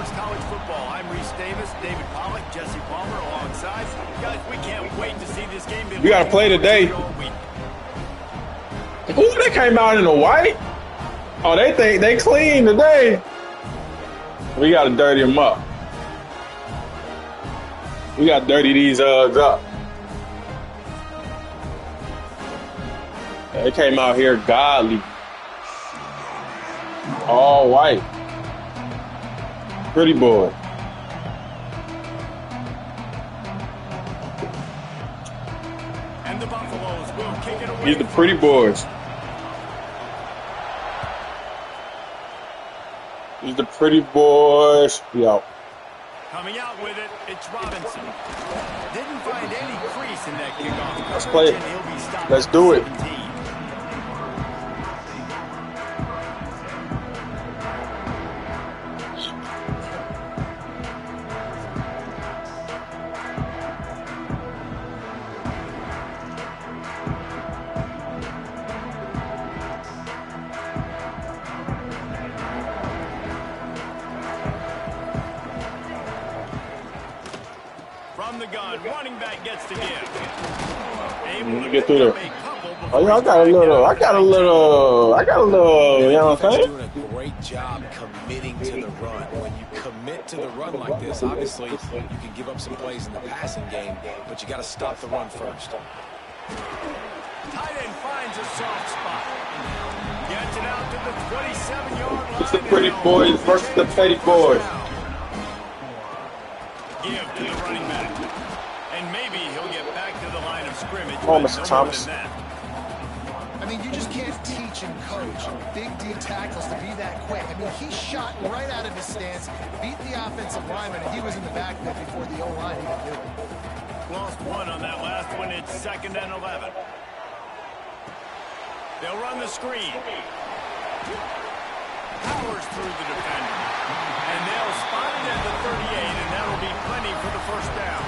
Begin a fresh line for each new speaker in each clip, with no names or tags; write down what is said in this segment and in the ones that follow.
Talks College Football. I'm Reese Davis, David Pollack, Jesse Palmer alongside. Guys, we can't wait to see this game.
We got to play today. Ooh, they came out in the white. Oh, they think they clean today. We got to dirty them up. We got to dirty these up. They came out here godly. All white. Pretty boy.
And the Buffaloes will kick it away.
These the pretty boys. These the pretty boys. We out.
Coming out with it, it's Robinson. Didn't find any crease in that kickoff.
Let's play it. Let's do it.
17. From the gun, running back gets to give.
Get through there. Oh yeah, I got a little, you know what I'm saying?
Doing a great job committing to the run. When you commit to the run like this, obviously you can give up some plays in the passing game, but you got to stop the run first.
Tight end finds a soft spot. Gets it out to the 27-yard line.
It's the pretty boys versus the petty boys.
Give to the running back. And maybe he'll get back to the line of scrimmage.
Oh, Mr. Thomas.
I mean, you just can't teach and coach big D tackles to be that quick. I mean, he shot right out of his stance, beat the offensive lineman, and he was in the backfield before the O-line even knew it.
Lost one on that last one. It's 2nd and 11. They'll run the screen. Powers through the defender. And they'll spot it at the 38, and that'll be plenty for the first down.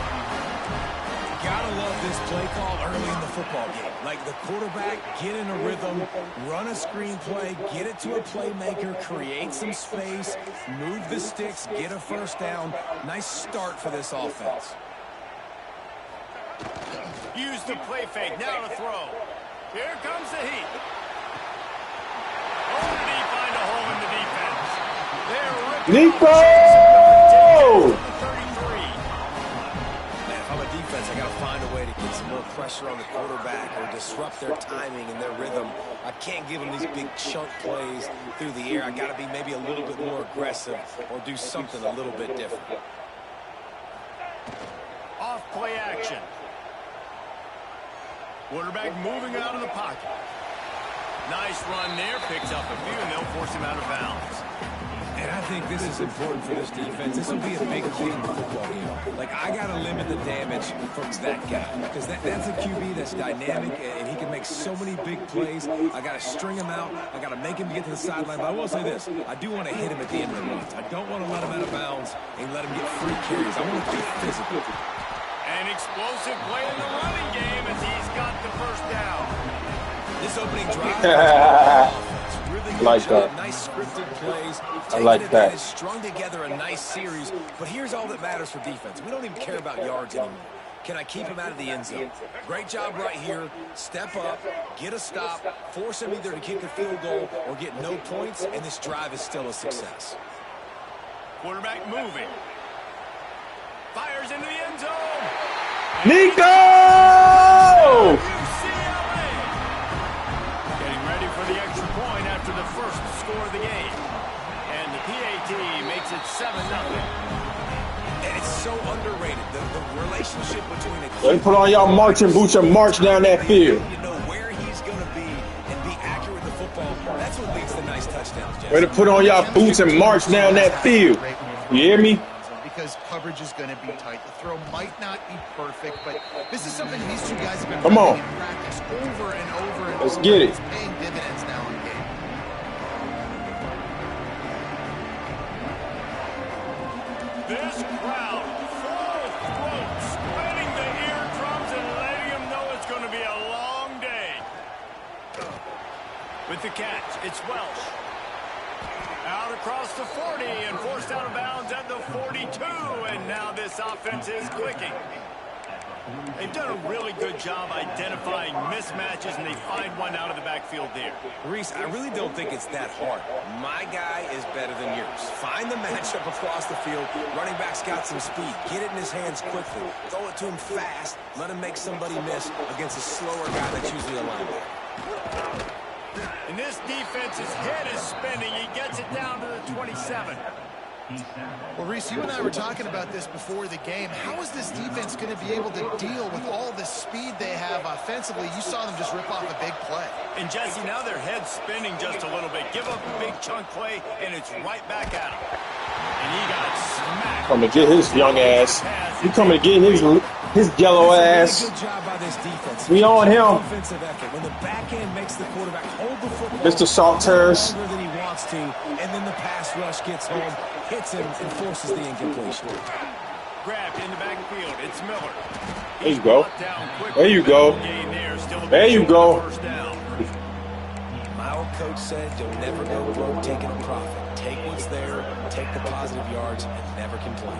Gotta love this play call early in the football game. Like the quarterback, get in a rhythm, run a screen play, get it to a playmaker, create some space, move the sticks, get a first down. Nice start for this offense.
Use the play fake. Now to throw. Here comes the heat. Oh, did he find a hole in the defense?
Nico!
Man, if I'm a defense, I got to find a way to get some more pressure on the quarterback or disrupt their timing and their rhythm. I can't give them these big chunk plays through the air. I got to be maybe a little bit more aggressive or do something a little bit different.
Off play action. Quarterback moving out of the pocket. Nice run there. Picks up a few, and they'll force him out of bounds.
And I think this is important for this defense. This will be a big key in the football game. Like, I got to limit the damage from that guy. Because that's a QB that's dynamic, and he can make so many big plays. I got to string him out. I got to make him get to the sideline. But I will say this. I do want to hit him at the end of the runs. I don't want to let him out of bounds and let him get free carries. I want to be physical.
An explosive play in the running game as he's got the first down.
This opening drive, really good
like
job.
that.
Nice scripted plays.
I like that.
Strung together a nice series. But here's all that matters for defense. We don't even care about yards anymore. Can I keep him out of the end zone? Great job right here. Step up, get a stop, force him either to kick a field goal or get no points, and this drive is still a success.
Quarterback moving. Fires into the end zone.
Nico!
UCLA. Getting ready for the extra point after the first score of the game. And the PAT makes it 7-0.
And it's so underrated, the relationship between a
They put on y'all marching boots and march down that field.
You know where he's going to be and be accurate with the football. That's what leads to nice touchdowns, Jesse.
Way to put on y'all boots and march down that field. You hear me?
Because coverage is going to be tight. The throw might not be perfect, but this is something these two guys have been
Come on.
in practice over and over and
Let's
over.
get it.
It's paying dividends now in game.
This crowd, full throat, spreading the eardrums and letting them know it's going to be a long day. With the catch, it's Welsh. Out across the 40 and forced out of bounds at the 42. And now this offense is clicking. They've done a really good job identifying mismatches, and they find one out of the backfield there.
Reese, I really don't think it's that hard. My guy is better than yours. Find the matchup across the field. Running back's got some speed. Get it in his hands quickly. Throw it to him fast. Let him make somebody miss against a slower guy that's usually a linebacker.
And this defense's head is spinning. He gets it down to the 27.
Well, Reese, you and I were talking about this before the game. How is this defense going to be able to deal with all the speed they have offensively? You saw them just rip off a big play.
And, Jesse, now their head's spinning just a little bit. Give up a big chunk play, and it's right back at him. And he got smacked.
Coming to get his young ass. He coming to get his yellow ass.
Good job by this defense.
We on him.
Defensive effort. When the back end makes the quarterback hold the football
Mr. Salters.
longer than he wants to, and then the pass rush gets home, hits him, and forces the incompletion.
Grabbed in the backfield. It's Miller.
There you go. There you go. There you go.
My old coach said you'll never go broke taking a profit. Take what's there, take the positive yards, and never complain.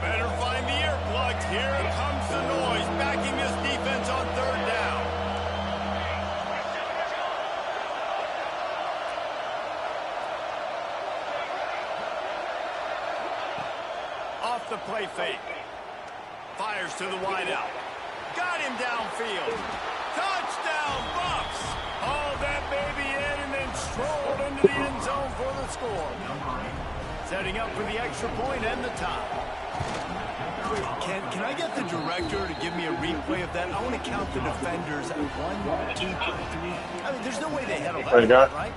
Better find the earplugs. Here comes the noise, backing this defense on third down. Off the play fake. Fires to the wideout. Got him downfield. Touchdown, Buffs. Hauled that baby in and then strolled into the end zone for the score. Setting up for the extra point and the tie. Wait, can I get the director to give me a replay of that? I want to count the defenders at 1, 2, 3. I mean, there's no way they had a left, right?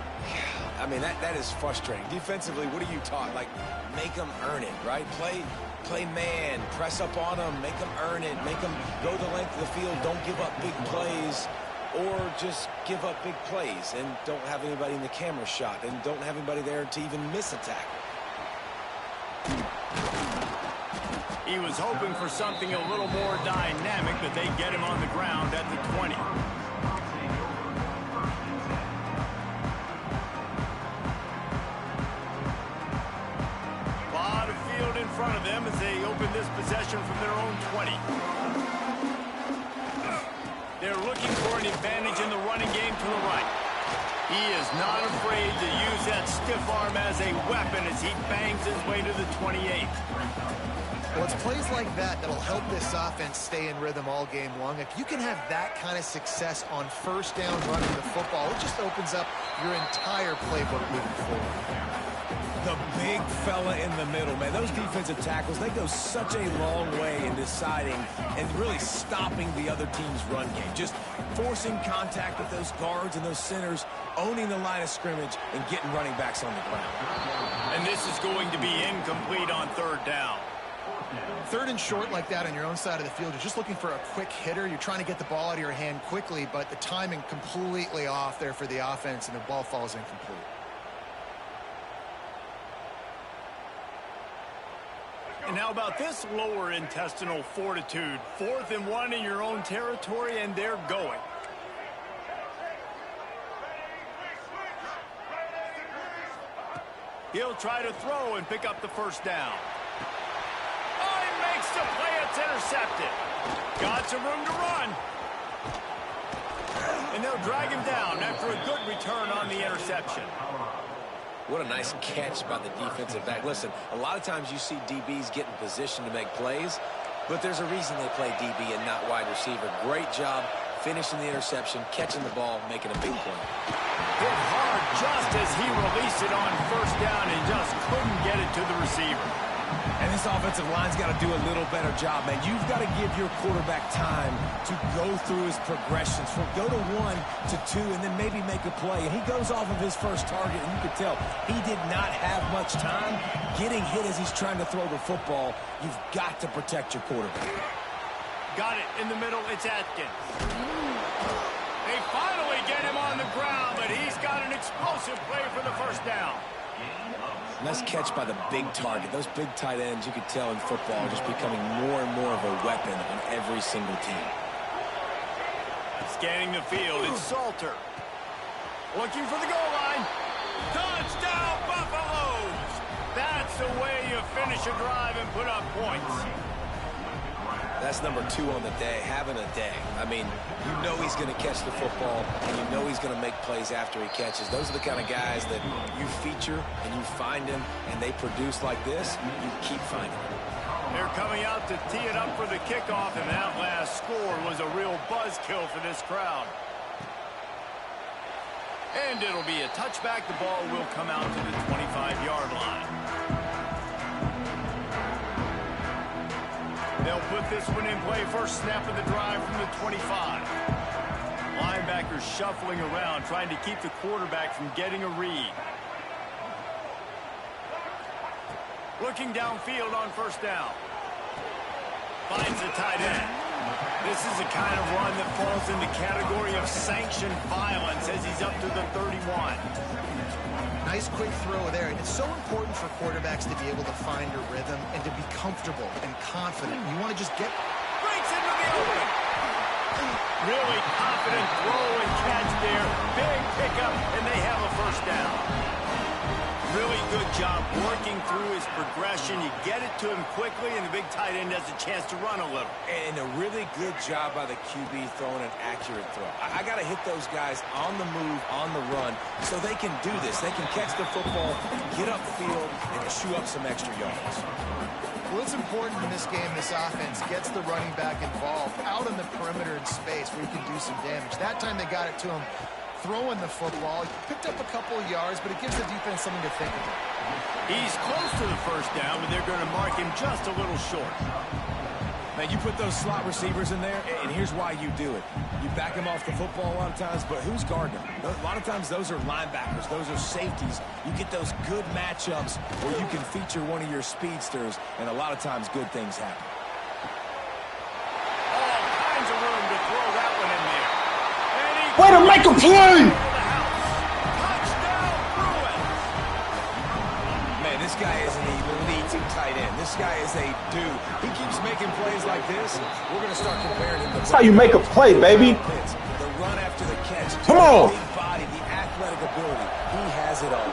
I mean, that is frustrating. Defensively, what are you taught? Like, make them earn it, right? Play man, press up on them, make them earn it, make them go the length of the field, don't give up big plays, or just give up big plays and don't have anybody in the camera shot and don't have anybody there to even miss a tackle.
He was hoping for something a little more dynamic, but they get him on the ground at the 20. Lot of field in front of them as they open this possession from their own 20. They're looking for an advantage in the running game to the right. He is not afraid to use that stiff arm as a weapon as he bangs his way to the 28.
Well, it's plays like that that'll help this offense stay in rhythm all game long. If you can have that kind of success on first down running the football, it just opens up your entire playbook moving forward.
The big fella in the middle, man. Those defensive tackles, they go such a long way in deciding and really stopping the other team's run game. Just forcing contact with those guards and those centers, owning the line of scrimmage, and getting running backs on the ground.
And this is going to be incomplete on third down.
Third and short like that on your own side of the field, you're just looking for a quick hitter. You're trying to get the ball out of your hand quickly, but the timing completely off there for the offense, and the ball falls incomplete.
And how about this lower intestinal fortitude? 4th and 1 in your own territory, and they're going. He'll try to throw and pick up the first down. Oh, he makes the play. It's intercepted. Got some room to run. And they'll drag him down after a good return on the interception.
What a nice catch by the defensive back. Listen, a lot of times you see DBs get in position to make plays, but there's a reason they play DB and not wide receiver. Great job finishing the interception, catching the ball, making a big play.
Hit hard just as he released it on first down and just couldn't get it to the receiver.
And this offensive line's got to do a little better job, man. You've got to give your quarterback time to go through his progressions, from go to 1 to 2, and then maybe make a play. And he goes off of his first target, and you can tell he did not have much time getting hit as he's trying to throw the football. You've got to protect your quarterback.
Got it in the middle. It's Atkins. They finally get him on the ground, but he's got an explosive play for the first down.
Nice catch by the big target. Those big tight ends, you could tell in football, are just becoming more and more of a weapon on every single team.
Scanning the field, it's Salter. Looking for the goal line. Touchdown, Buffaloes! That's the way you finish a drive and put up points.
That's number 2 on the day, having a day. I mean, you know he's going to catch the football, and you know he's going to make plays after he catches. Those are the kind of guys that you feature and you find them, and they produce like this, you keep finding them.
They're coming out to tee it up for the kickoff, and that last score was a real buzzkill for this crowd. And it'll be a touchback. The ball will come out to the 25-yard line. They'll put this one in play. First snap of the drive from the 25. Linebackers shuffling around, trying to keep the quarterback from getting a read. Looking downfield on first down. Finds the tight end. This is the kind of run that falls in the category of sanctioned violence as he's up to the 31.
Nice quick throw there, and it's so important for quarterbacks to be able to find a rhythm and to be comfortable and confident. You want to just get...
Breaks into the open. Really confident throw and catch there. Big pickup, and they have a first down. Really good job working through his progression. You get it to him quickly, and the big tight end has a chance to run a little.
And a really good job by the QB throwing an accurate throw. I got to hit those guys on the move, on the run, so they can do this. They can catch the football, get upfield, and chew up some extra yards.
Well, it's important in this game, this offense gets the running back involved out on the perimeter in space where he can do some damage. That time they got it to him throwing the football. He picked up a couple of yards, but it gives the defense something to think about.
He's close to the first down, but they're going to mark him just a little short.
Man, you put those slot receivers in there, and here's why you do it. You back him off the football a lot of times, but who's guarding him? A lot of times those are linebackers. Those are safeties. You get those good matchups where you can feature one of your speedsters, and a lot of times good things happen.
All kinds of room to throw that one in there.
Way to make a play!
Touchdown, Bruins!
Man, this guy is an elite tight end. This guy is a dude. He keeps making plays like this. We're going to start comparing him to...
That's how you make a play, baby.
The run after the catch.
Come on.
The big body, the athletic ability. He has it all.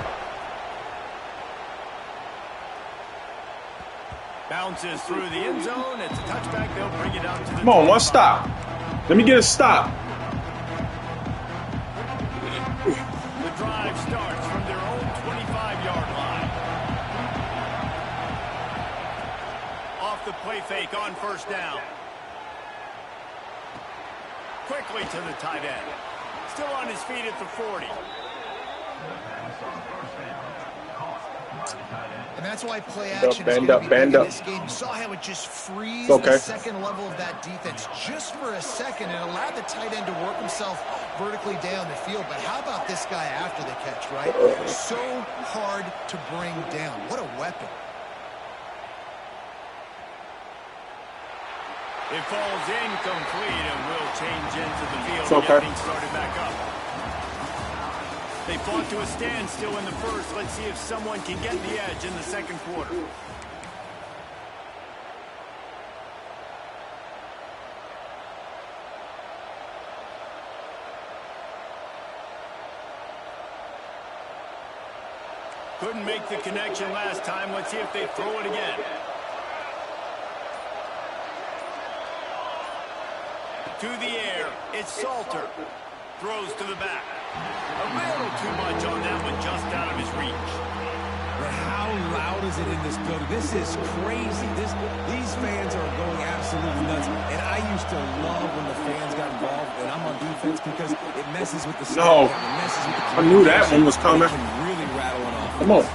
Bounces through the end zone. It's a touchback. They'll bring it out to the...
Come on, one stop. Let me get a stop.
The drive starts from their own 25-yard line. Off the play fake on first down. Quickly to the tight end. Still on his feet at the 40.
And that's why play action
Band
is
up,
going to be
band
big in
up.
this game. You saw how it just frees
Okay.
the second level of that defense just for a second and allowed the tight end to work himself vertically down the field. But how about this guy after the catch, right? So hard to bring down. What a weapon.
It falls incomplete and will change into the field.
It's okay.
Getting started back up. They fought to a standstill in the first. Let's see if someone can get the edge in the second quarter. Couldn't make the connection last time. Let's see if they throw it again. To the air, it's Salter. Throws to the back. A little too much on that one, just out of his reach.
But how loud is it in this building? This is crazy. These fans are going absolutely nuts. And I used to love when the fans got involved, and I'm on defense because it messes with the
No.
it messes with the
I knew that one was coming.
It can really rattle it off.
Come on.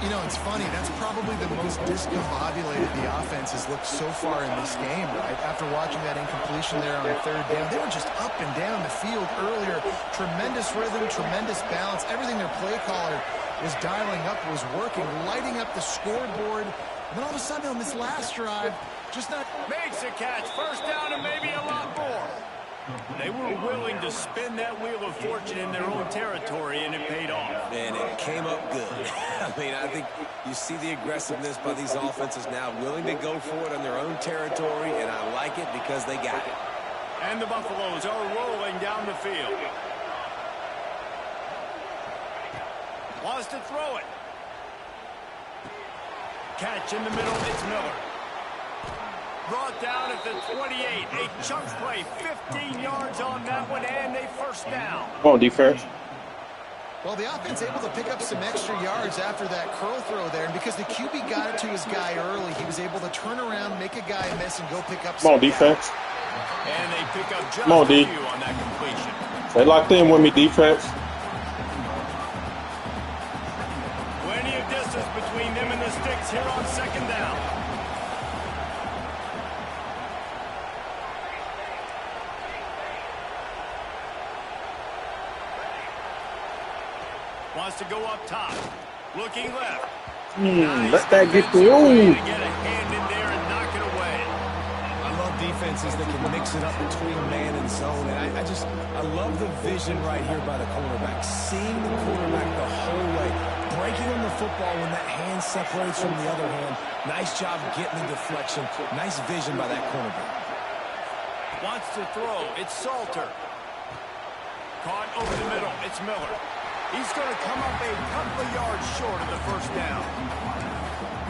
You know, it's funny. That's probably the most discombobulated the offense has looked so far in this game, right? After watching that incompletion there on third down, they were just up and down the field earlier. Tremendous rhythm, tremendous balance. Everything their play caller was dialing up was working, lighting up the scoreboard. And then all of a sudden on this last drive, just not...
Makes a catch. First down and maybe a lot more. They were willing to spin that wheel of fortune in their own territory, and it paid off.
And it came up good. I mean, I think you see the aggressiveness by these offenses now, willing to go for it on their own territory, and I like it because they got it.
And the Buffaloes are rolling down the field. Wants to throw it. Catch in the middle, it's Miller. Brought down at the 28. A chunk play, 15 yards on that one, and a first down.
Come on, defense.
Well, the offense able to pick up some extra yards after that curl throw there, and because the QB got it to his guy early, he was able to turn around, make a guy miss, and go pick up some.
Come on, defense.
And they pick up just
Come on, D.
a few on that completion.
Stay locked in with me, defense.
Plenty of distance between them and the sticks here on second down. Wants to go up top. Looking left. Nice
Let that get through.
to get a hand in there and knock it away.
I love defenses that can mix it up between man and zone. And I love the vision right here by the cornerback. Seeing the quarterback the whole way. Breaking on the football when that hand separates from the other hand. Nice job getting the deflection. Nice vision by that cornerback.
Wants to throw. It's Salter. Caught over the middle. It's Miller. He's going to come up a couple of yards short of the first down.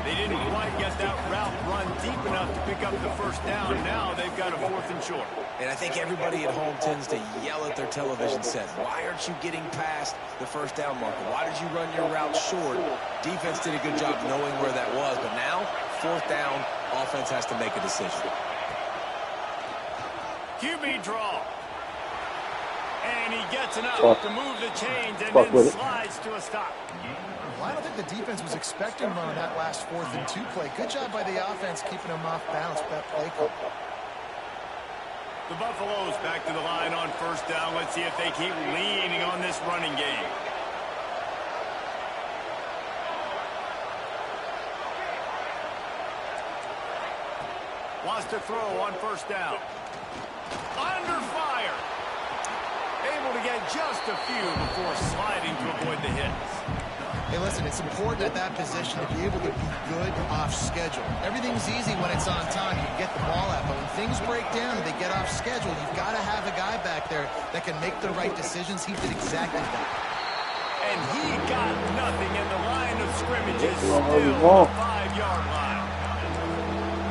They didn't quite get that route run deep enough to pick up the first down. Now they've got a 4th and short.
And I think everybody at home tends to yell at their television set. Why aren't you getting past the first down marker? Why did you run your route short? Defense did a good job knowing where that was. But now, 4th down, offense has to make a decision.
QB draw. And he gets enough to move the chains and
Fuck
then
with it.
slides to a stop.
Well, I don't think the defense was expecting him on that last 4th and 2 play. Good job by the offense keeping him off balance with that play call.
The Buffaloes back to the line on first down. Let's see if they keep leaning on this running game. Wants to throw on first down. Under fire. Able to get just a few before sliding to avoid the hits.
Hey, listen, it's important at that position to be able to be good off schedule. Everything's easy when it's on time. You can get the ball out. But when things break down and they get off schedule, you've got to have a guy back there that can make the right decisions. He did exactly that.
And he got nothing, and the line of scrimmage is still the 5-yard line.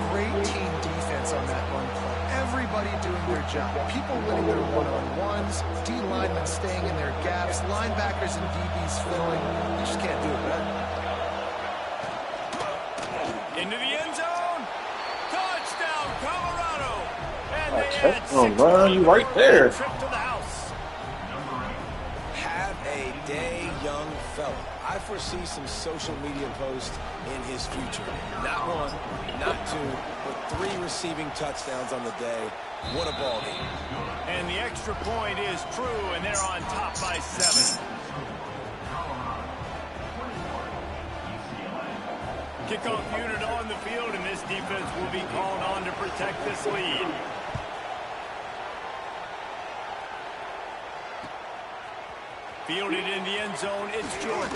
Great team defense on that run play. Everybody doing their job. People winning their one-on-ones, D-linemen staying in their gaps, linebackers and DBs filling. You just can't do it better.
Into the end zone. Touchdown, Colorado. And they
Check
add 6
them, man. You right there.
Trip to the house.
Have a day, young fella. I foresee some social media posts in his future. Not 1, not 2, but 3 receiving touchdowns on the day. What a ball game.
And the extra point is true, and they're on top by 7. Kickoff unit on the field, and this defense will be called on to protect this lead. Fielded in the end zone, it's Jordan.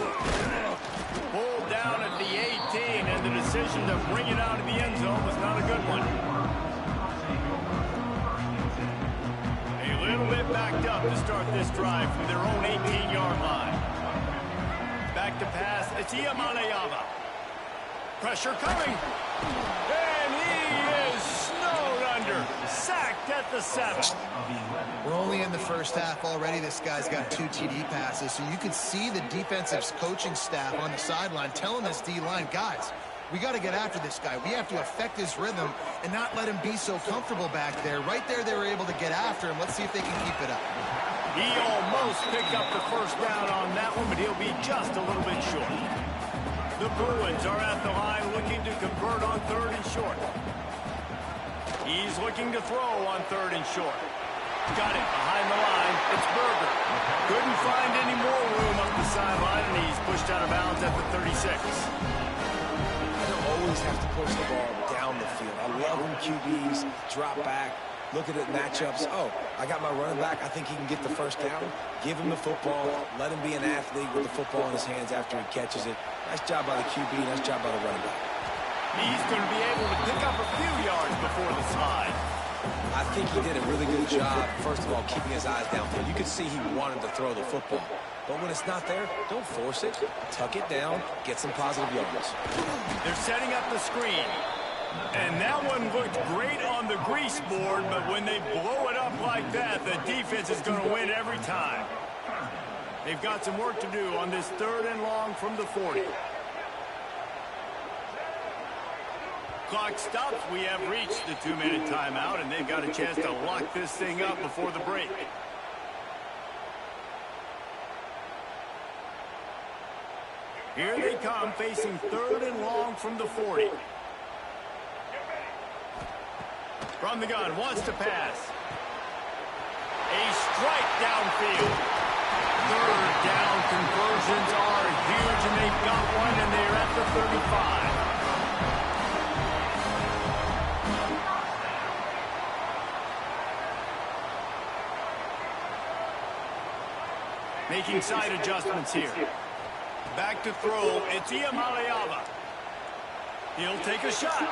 Pulled down at the 18, and the decision to bring it out of the end zone was not a good one. A little bit backed up to start this drive from their own 18-yard line. Back to pass, it's Ncaa26. Pressure coming. And he is snowed under. Sacked at the 7.
We're only in the first half already. This guy's got 2 TD passes, so you can see the defensive coaching staff on the sideline telling this D-line, guys, we got to get after this guy. We have to affect his rhythm and not let him be so comfortable back there. Right there, they were able to get after him. Let's see if they can keep it up.
He almost picked up the first down on that one, but he'll be just a little bit short. The Bruins are at the line looking to convert on 3rd and short. He's looking to throw on 3rd and short. Got it behind the line. It's Berger. Couldn't find any more room up the sideline, and he's pushed out of bounds at the 36.
You don't always have to push the ball down the field. I love when QBs drop back, look at it matchups. Oh, I got my running back. I think he can get the first down. Give him the football. Let him be an athlete with the football in his hands after he catches it. Nice job by the QB. Nice job by the running back.
He's going to be able to pick up a few yards before the slide.
I think he did a really good job, first of all, keeping his eyes downfield. You could see he wanted to throw the football. But when it's not there, don't force it. Tuck it down, get some positive yards.
They're setting up the screen. And that one looked great on the grease board, but when they blow it up like that, the defense is going to win every time. They've got some work to do on this 3rd and long from the 40. Clock stops. We have reached the 2-minute timeout, and they've got a chance to lock this thing up before the break. Here they come, facing 3rd and long from the 40. From the gun, wants to pass. A strike downfield. 3rd down conversions are huge, and they've got one, and they're at the 35. Making side adjustments here. Back to throw. It's Ncaa26. He'll take a shot.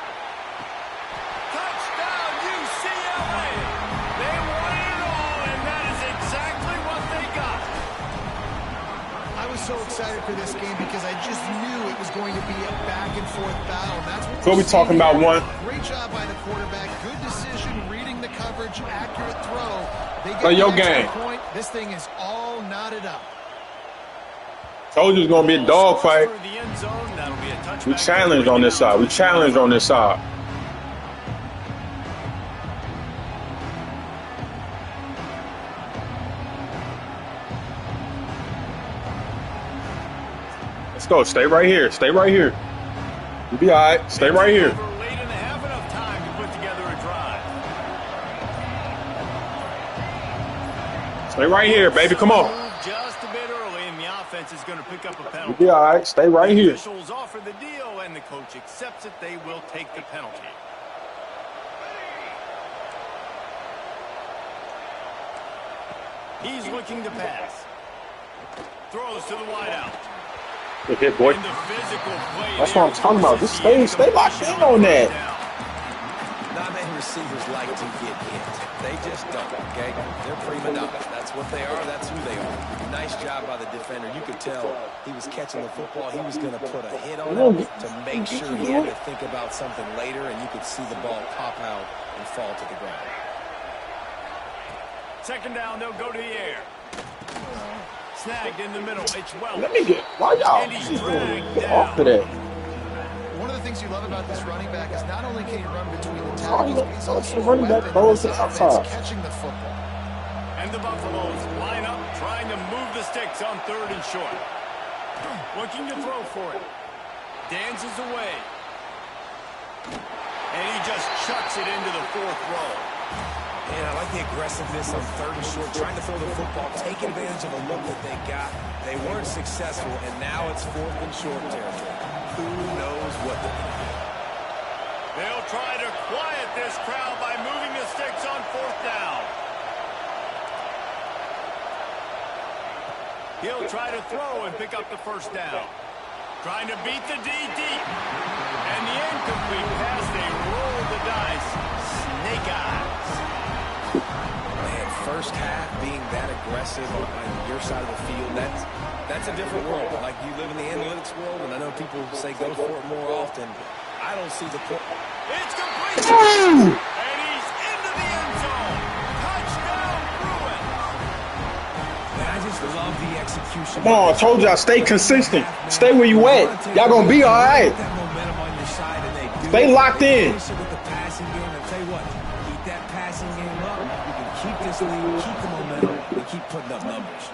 Touchdown, UCLA. They won it all, and that is exactly what they got.
I was so excited for this game because I just knew it was going to be a back-and-forth battle. That's what
So we talking about one.
Great job by the quarterback. Good decision, reading the coverage, accurate throw. They get
Play your
the extra
game.
point. This thing is all knotted up.
Told you it's gonna be a dogfight. We challenged on this side. We challenged on this side. Let's go. Stay right here. Stay right here. You'll be all right. Stay right here.
Late in the half, enough time to put together a drive.
Stay right here, baby. Come on.
Just a bit early, and the offense is going to pick up a
You'll
penalty.
be all right. Stay right
The
here.
officials offer the deal, and the coach accepts it. They will take the penalty. He's looking to pass. Throws to the wideout.
Good hit, boy.
And the physical play
That's
there
what I'm talking about. Just
forces the
stay locked in on that.
Not many receivers like to get hit. They just don't, okay? They're prima donnas. That's what they are. That's who they are. Nice job by the defender. You could tell he was catching the football. He was going to put a hit on it to make sure he had to think about something later, and you could see the ball pop out and fall to the ground.
2nd down, they'll go to the air. Snagged in the middle. It's well.
Let me get. Why y'all?
And he's dragged
Get off of that.
One of the things you love about this running back is not only can he run between the
Oh,
tackles, but he's also a
running back
weapon
throws
in
to
this
the
offense,
outside.
catching the football.
And the Buffaloes line up, trying to move the sticks on 3rd and short. Looking to throw for it. Dances away. And he just chucks it into the 4th row.
And I like the aggressiveness on 3rd and short, trying to throw the football, take advantage of a look that they got. They weren't successful, and now it's 4th and short territory. Who knows what they're going to do?
They'll try to quiet this crowd by moving the sticks on 4th down. He'll try to throw and pick up the 1st down. Trying to beat the D deep. And the incomplete pass, they roll the dice. Snake eyes.
Man, first half being that aggressive on your side of the field, that's a different world. Like, you live in the analytics world, and I know people say go for it more often. I don't see the point.
It's complete. And he's into the end zone. Touchdown, Bruins.
Man, I just love the execution.
Come on, I told y'all, stay consistent. Stay where you at. Y'all gonna be all right.
That momentum on your side, and they do.
Stay locked in.
Finish it with the passing game. And tell you what, keep that passing game up. You can keep this lead, keep the momentum, and keep putting up numbers.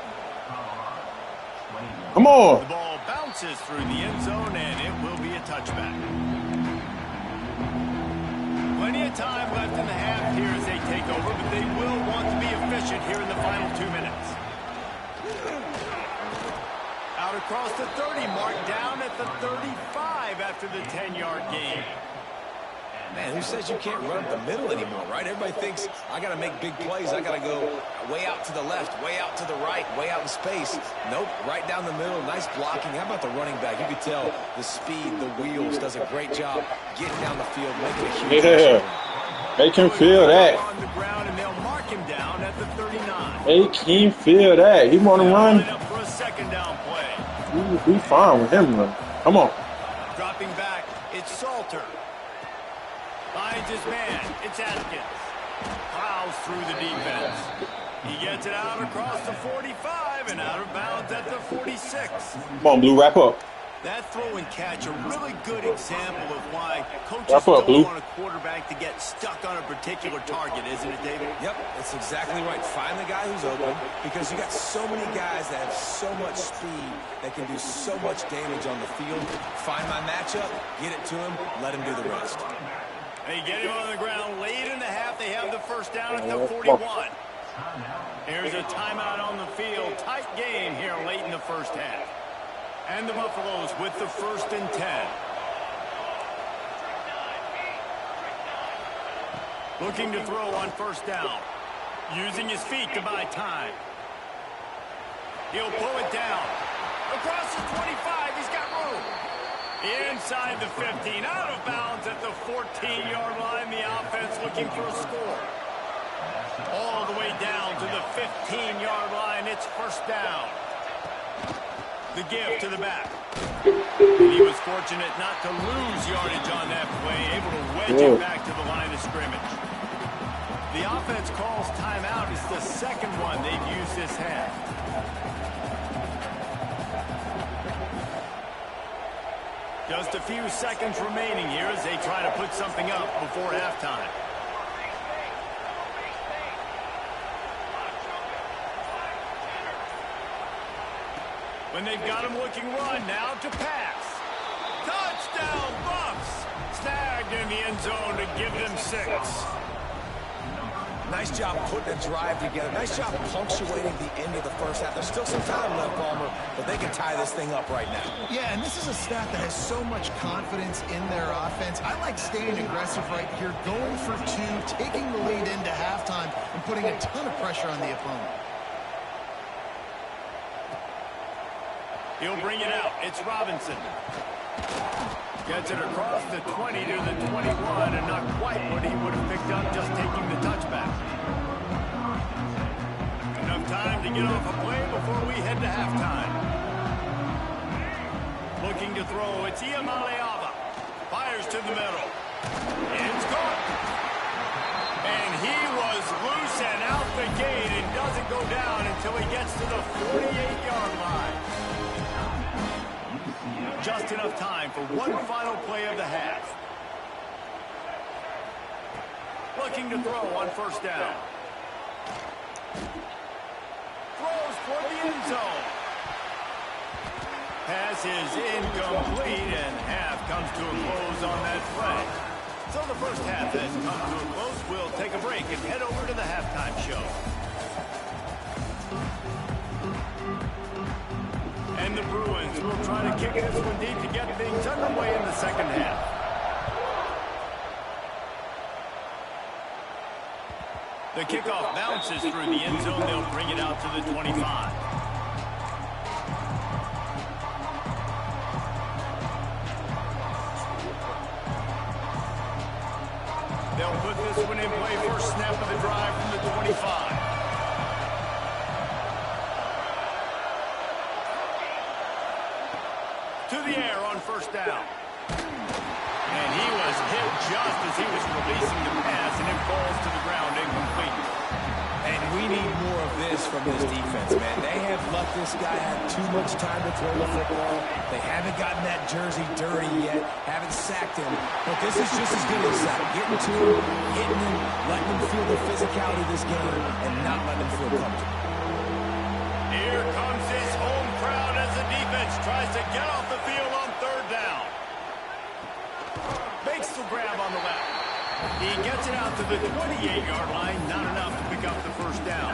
Come on.
The ball bounces through the end zone, and it will be a touchback. Plenty of time left in the half here as they take over, but they will want to be efficient here in the final 2 minutes. Out across the 30, marked down at the 35 after the 10-yard gain.
Man, who says you can't run up the middle anymore, right? Everybody thinks, I got to make big plays. I got to go way out to the left, way out to the right, way out in space. Nope, right down the middle, nice blocking. How about the running back? You could tell the speed, the wheels, does a great job getting down the field, making a huge
Yeah.
touchdown.
Make him feel that.
On the ground, and they'll mark him down at the 39.
Make him feel that. He want to run.
Up for a second down play.
We fine with him running. Come on.
Dropping back, it's Salter. Finds his man, it's Atkins. Plows through the defense. He gets it out across the 45 and out of bounds at the 46.
Come on, Blue, wrap up.
That throw and catch, a really good example of why coaches
Wrap up,
don't
Blue.
want a quarterback to get stuck on a particular target, isn't it, David?
Yep, that's exactly right. Find the guy who's open because you got so many guys that have so much speed that can do so much damage on the field. Find my matchup, get it to him, let him do the rest.
They get him on the ground late in the half. They have the first down at the 41. Here's a timeout on the field. Tight game here late in the first half. And the Buffaloes with the 1st and 10. Looking to throw on first down. Using his feet to buy time. He'll pull it down. Across the 25, he's got room. Inside the 15, out of bounds at the 14-yard line. The offense looking for a score. All the way down to the 15-yard line. It's first down. The give to the back. And he was fortunate not to lose yardage on that play, able to wedge it back to the line of scrimmage. The offense calls timeout. It's the second one they've used this half. Just a few seconds remaining here as they try to put something up before halftime. When they've got him looking run, now to pass. Touchdown, Buffs! Snagged in the end zone to give them 6.
Nice job putting a drive together. Nice job punctuating the end of the first half. There's still some time left, Palmer, but they can tie this thing up right now.
Yeah, and this is a staff that has so much confidence in their offense. I like staying aggressive right here, going for 2, taking the lead into halftime, and putting a ton of pressure on the opponent.
He'll bring it out. It's Robinson. Gets it across the 20 to the 21, and not quite what he would have picked up just taking the touchback. Enough time to get off a play before we head to halftime. Looking to throw. It's Ncaa26. Fires to the middle. It's caught. And he was loose and out the gate and doesn't go down until he gets to the 48-yard line. Just enough time for one final play of the half. Looking to throw on first down. Throws for the end zone. Pass is incomplete, and half comes to a close on that play. So the first half has come to a close. We'll take a break and head over to the halftime show. And the Bruins will try to kick this one deep to get things underway in the second half. The kickoff bounces through the end zone. They'll bring it out to the 25. They'll put this one in play. First snap of the drive from the 25. To the air on first down. And he was hit just as he was releasing the pass, and it falls to the ground incomplete.
And we need more of this from this defense, man. They have let this guy have too much time to throw the football. They haven't gotten that jersey dirty yet, haven't sacked him. But this is just as good as that. Getting to him, hitting him, letting him feel the physicality of this game, and not letting him feel comfortable.
Here comes his home crowd as the defense tries to get off the field on third down. Makes the grab on the left. He gets it out to the 28-yard line. Not enough to pick up the first down.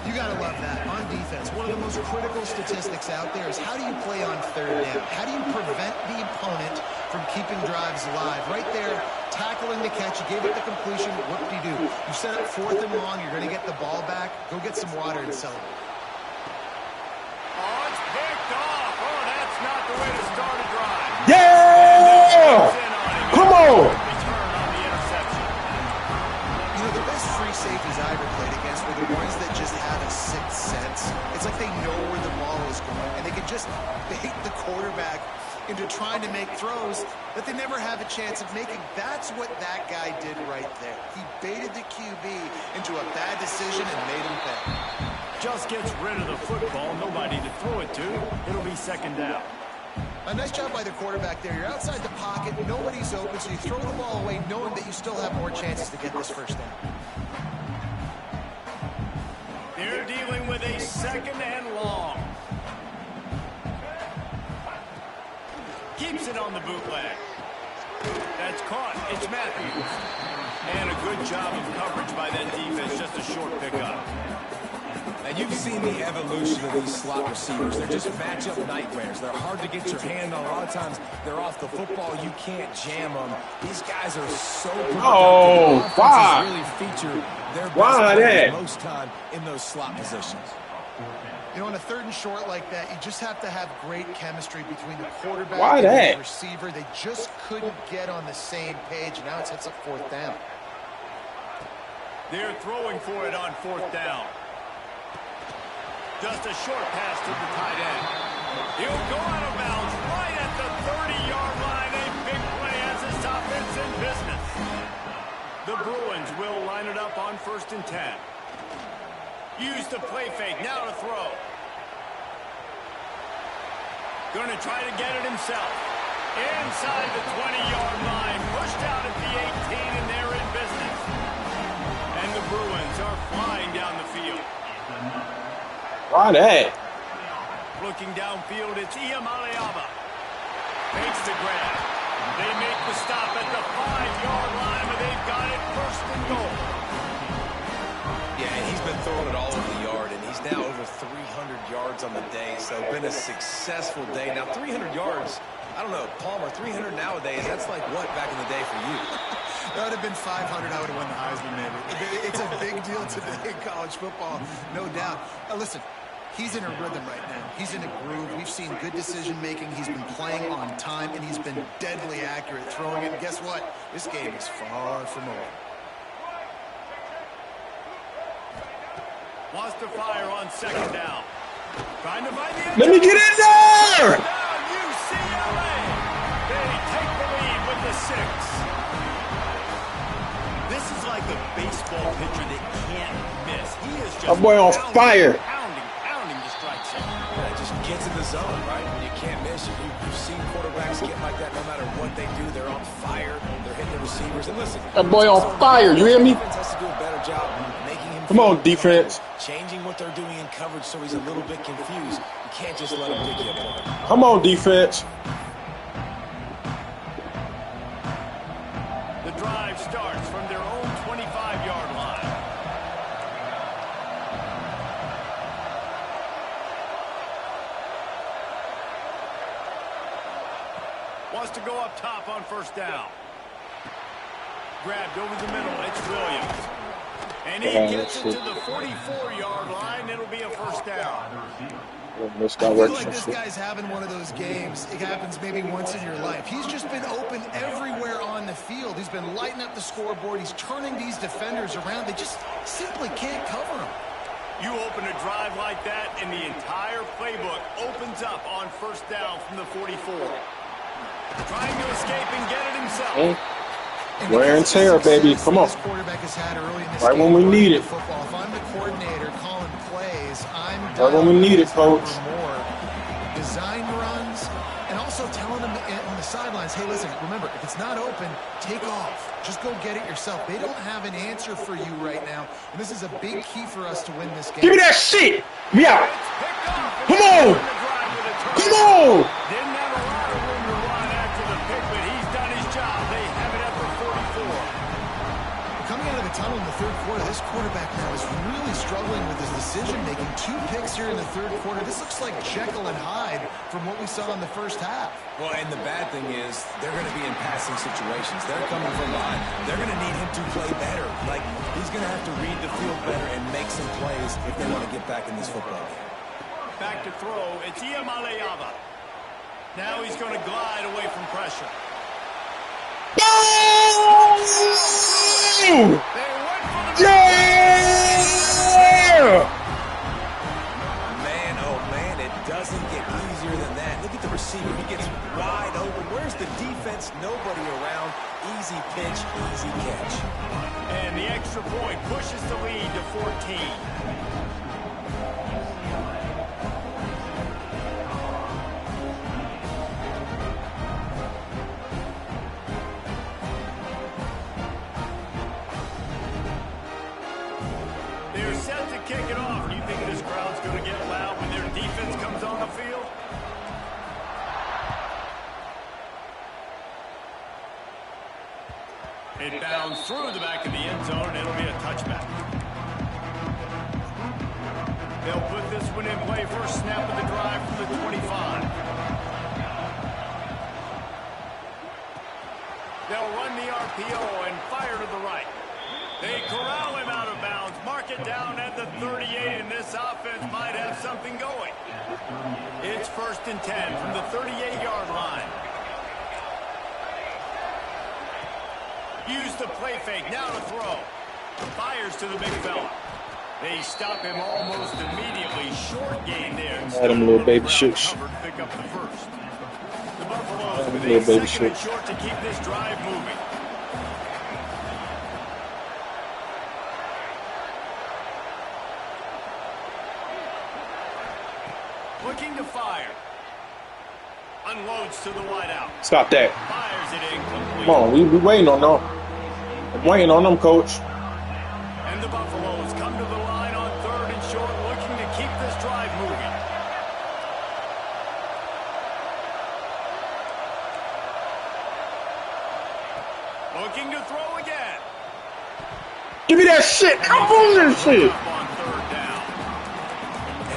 You got to love that. On defense, one of the most critical statistics out there is how do you play on third down? How do you prevent the opponent from keeping drives alive? Right there, tackling the catch. You gave it the completion. What do? You set up 4th and long. You're going to get the ball back. Go get some water and celebrate.
Oh, it's picked off. Oh, that's not the way to start a drive.
Yeah! Come on!
Return on the interception.
ones that just have a sixth sense. It's like they know where the ball is going, and they can just bait the quarterback into trying to make throws that they never have a chance of making. That's what that guy did right there. He baited the QB into a bad decision and made him pay.
Just gets rid of the football. Nobody to throw it to. It'll be second down.
A nice job by the quarterback there. You're outside the pocket. Nobody's open, so you throw the ball away knowing that you still have more chances to get this first down.
They're dealing with a second and long. Keeps it on the bootleg. That's caught. It's Matthews. And a good job of coverage by that defense. Just a short pickup.
And you've seen the evolution of these slot receivers. They're just matchup nightmares. They're hard to get your hand on. A lot of times they're off the football. You can't jam them. These guys are so productive.
Oh, why?
Really feature their
Why that?
most time in those slot positions.
You know, on a third and short like that, you just have to have great chemistry between the quarterback
Why
and
that?
the receiver. They just couldn't get on the same page. Now it sets up fourth down.
They're throwing for it on fourth down. Just a short pass to the tight end. He'll go out of bounds right at the 30-yard line. A big play as this offense in business. The Bruins will line it up on 1st and 10. Use the play fake. Now to throw. Going to try to get it himself. Inside the 20-yard line. Pushed out at the 18, and they're in business. And the Bruins are flying down the field.
Why that?
Looking downfield, it's Ncaa26. Makes the grab. They make the stop at the 5-yard line, but they've got it 1st and goal.
Yeah, and he's been throwing it all over the yard, and he's now over 300 yards on the day, so been a successful day. Now, 300 yards, I don't know, Palmer, 300 nowadays, that's like what back in the day for you?
That would have been 500. I would have won the Heisman, maybe. It's a big deal today in college football, no doubt. Now, listen, he's in a rhythm right now. He's in a groove. We've seen good decision-making. He's been playing on time, and he's been deadly accurate throwing it. And guess what? This game is far from over.
Wants to fire on 2nd down. Trying to find the end
Let me get in there!
Down UCLA. They take the lead with the 6. This is like a baseball pitcher that can't miss. He is just
My boy on fire.
pounding the strike zone.
Yeah, it just gets in the zone, right? When you can't miss, you've seen quarterbacks get like that no matter what they do. They're on fire. They're hitting the receivers. And listen,
That boy on fire. You hear me?
Defense has to do a better job making him
Come on,
feel
defense.
changing what they're doing in coverage so he's a little bit confused. You can't just let him pick you apart.
Come on, defense.
The drive starts from their own 25-yard line. Wants to go up top on 1st down. Grabbed over the middle. It's Williams. And he gets it to the 44-yard line. It'll be a 1st down.
This
I
guy
feel
works
like
and
this
shit.
guy's having one of those games. It happens maybe once in your life. He's just been open everywhere on the field. He's been lighting up the scoreboard. He's turning these defenders around. They just simply can't cover him.
You open a drive like that, and the entire playbook opens up on 1st down from the 44. Trying to escape and get it himself.
Wear and tear, baby. Come on.
This quarterback has had early in this
Right
game
when we need it.
football. If I'm the coordinator calling plays, I'm
Right when we need it, coach.
more design runs, and also telling them on the sidelines, hey, listen, remember, if it's not open, take off. Just go get it yourself. They don't have an answer for you right now, and this is a big key for us to win this game.
Give me that shit. Yeah. Come on. Come on.
Didn't have a lot of room to run after the pick, but he's done his job. They have it at the 44.
Coming out of the tunnel in the third quarter, this quarterback now is really struggling with his decision-making. 2 picks here in the third quarter. This looks like Jekyll and Hyde from what we saw in the first half.
Well, and the bad thing is they're going to be in passing situations. They're coming from behind. They're going to need him to play better. Like, he's going to have to read the field better and make some plays if they want to get back in this football game.
Back to throw. It's Ncaa26. Now he's going to glide away from pressure.
Boom!
They went for the
Yeah!
doesn't get easier than that. Look at the receiver. He gets wide open. Where's the defense? Nobody around. Easy pitch, easy catch.
And the extra point pushes the lead to 14. They're set to kick it off. Do you think this crowd's going to get loud when their defense comes on the field? It bounds through the back of the end zone, and it'll be a touchback. They'll put this one in play first snap of the drive from the 25. They'll run the RPO and fire to the right. They corral him out of bounds, mark it down at the 38, and this offense might have something going. It's 1st and 10 from the 38-yard line. Use the play fake, now to throw. Fires to the big fella. They stop him almost immediately. Short gain there.
Had him a little baby shush.
Pick up the first. The Buffaloes with
Little
a
baby
second and
shush.
short to keep this drive moving. Looking to fire. Unloads to the wideout.
Stop that.
Fires it incomplete.
Come on, we waiting on them. I'm waiting on them, coach.
And the Buffaloes come to the line on 3rd and short, looking to keep this drive moving. Looking to throw again.
Give me that shit. I'm on this shit.
Up on 3rd down.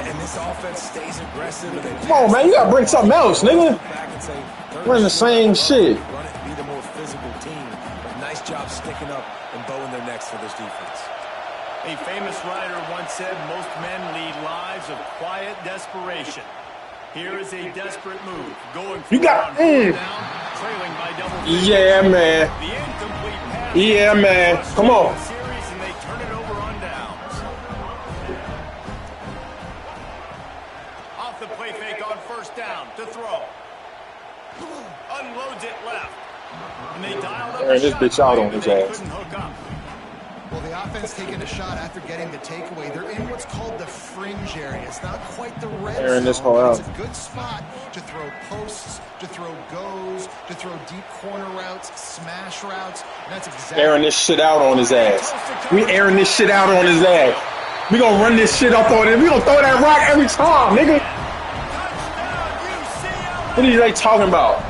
And this offense stays aggressive. And they
Come on, man. You got to bring something else, nigga.
back and say,
We're in the same shit.
Run it and be the more physical team. But nice job sticking up and bowing their necks for this defense.
A famous writer once said, most men lead lives of quiet desperation. Here is a desperate move. Going for
You got-
on 4th down, trailing by double digits.
Yeah, man.
The incomplete pass.
Yeah, man. Come on.
Series, and they turn it over on downs. Off the play fake on 1st down to throw. Unloads it left. And they dialed up
Aaron,
the
this
shot
bitch out
play,
on
but
his
they
ass.
couldn't hook up.
Well, the offense taking a shot after getting the takeaway. They're in what's called the fringe area. It's not quite the red
Aaron, this
zone,
whole
but
out.
it's a good spot to throw posts, to throw goes, to throw deep corner routes, smash routes. And that's exactly
Airing this shit out on his ass. We airing this shit out on his ass. We gonna run this shit up on him. We gonna throw that rock every time, nigga. What are they talking about?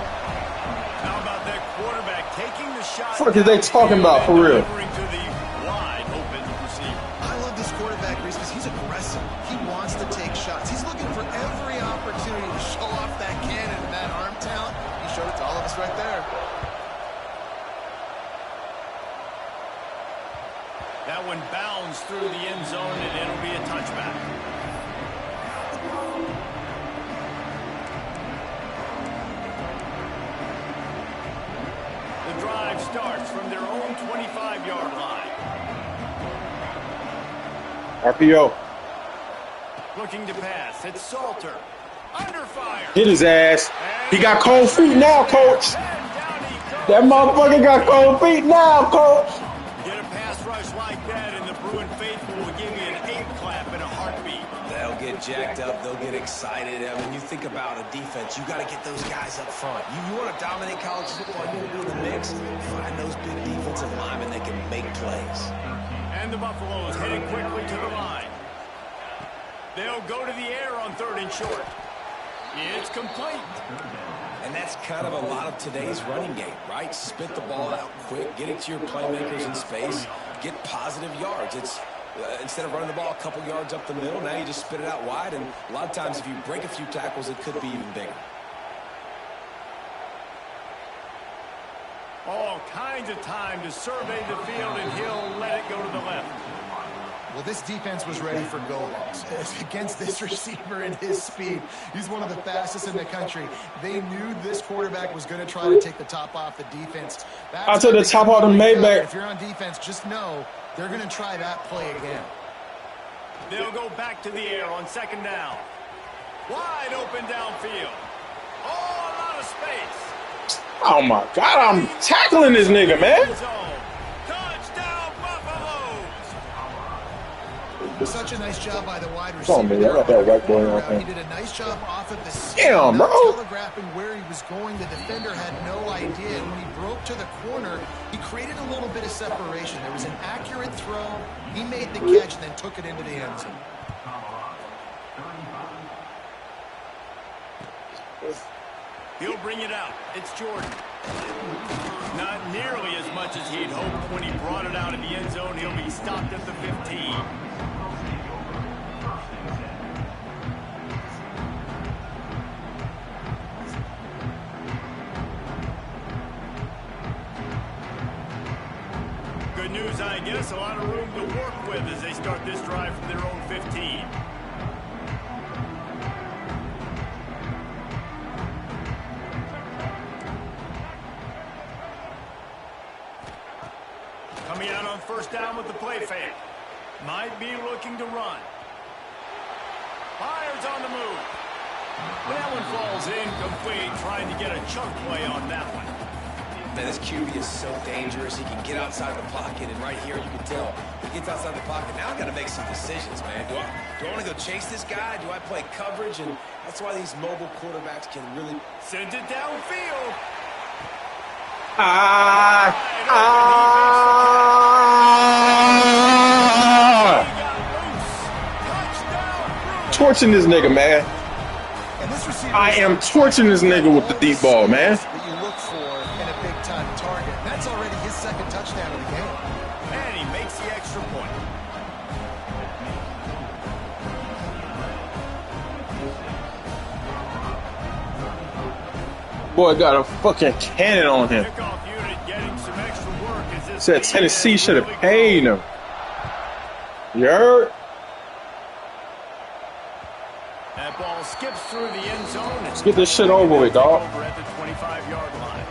How about that quarterback taking the shot?
What the fuck is they talking about, for real?
Delivering to the wide open receiver.
I love this quarterback, Reese, because he's aggressive. He wants to take shots. He's looking for every opportunity to show off that cannon and that arm talent. He showed it to all of us right there.
That one bounds through the end zone, and it'll be a touchback. The drive starts from their own 25-yard line.
RPO.
Looking to pass. It's Salter. Under fire.
Hit his ass. He got cold feet now, coach.
And down he goes.
That motherfucker got cold feet now, coach.
Get a pass rush like that, and the Bruin faithful will give you an 8 clap in a heartbeat.
They'll get jacked up. They'll get excited. I mean, you think about a defense. You got to get those guys up front. You want to dominate college football. You want to be in the mix. Find those big defensive linemen that can make plays.
And the Buffaloes heading quickly to the line. They'll go to the air on 3rd and short. It's complete.
And that's kind of a lot of today's running game, right? Spit the ball out quick, get it to your playmakers in space, get positive yards. It's instead of running the ball a couple yards up the middle, now you just spit it out wide, and a lot of times if you break a few tackles, it could be even bigger.
All kinds of time to survey the field, and he'll let it go to the left.
Well, this defense was ready for go-longs against this receiver and his speed. He's one of the fastest in the country. They knew this quarterback was going to try to take the top off the defense.
I took the top off the Maybach.
If you're on defense, just know they're going to try that play again.
They'll go back to the air on 2nd down. Wide open downfield. Oh, a lot of space.
Oh my God, I'm tackling this nigga, man.
Touchdown, Buffaloes.
Such a nice job by the wide
Come on,
receiver.
man. I got that white boy on
He
here.
did a nice job off of the
Damn,
not
bro.
telegraphing where he was going. The defender had no idea. When he broke to the corner, he created a little bit of separation. There was an accurate throw. He made the catch and then took it into the end zone.
He'll bring it out. It's Jordan. Not nearly as much as he'd hoped when he brought it out of the end zone. He'll be stopped at the 15. Good news, I guess. A lot of room to work with as they start this drive from their own 15. Coming out on first down with the play fake. Might be looking to run. Fires on the move. That one falls incomplete, trying to get a chunk play on that one.
Man, this QB is so dangerous. He can get outside the pocket, and right here you can tell he gets outside the pocket. Now I got to make some decisions, man. Do I want to go chase this guy? Do I play coverage? And that's why these mobile quarterbacks can really
send it downfield.
Torching this nigga, man. I am torching this nigga with the deep ball, man.
That you look for in a big-time target. That's already his second touchdown of the game.
And he makes the extra point.
Boy got a fucking cannon on him.
Kickoff unit getting some extra work as this
Said Tennessee should have paid him. You heard?
That ball skips through the end zone.
Let's get this shit over with, dog.
Over at the 25-yard line.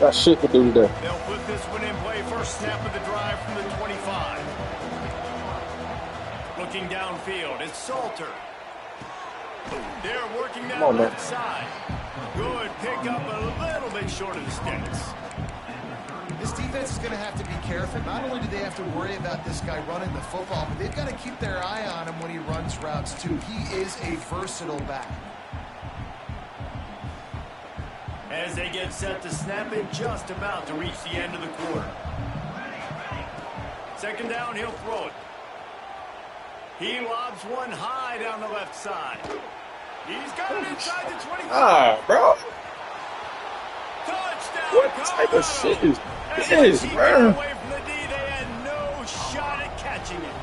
Got shit to do today.
They'll put this one in play. First snap of the drive from the 25. Looking downfield, it's Salter. They're working that left side. Good pickup, a little bit short of the sticks.
This defense is going to have to be careful. Not only do they have to worry about this guy running the football, but they've got to keep their eye on him when he runs routes, too. He is a versatile back.
As they get set to snap it, just about to reach the end of the quarter. Second down, he'll throw it. He lobs one high down the left side. He's got it inside the 25.
Bro.
Touchdown,
What type of shit is this, bro?
Away from the D, they had no shot at catching it.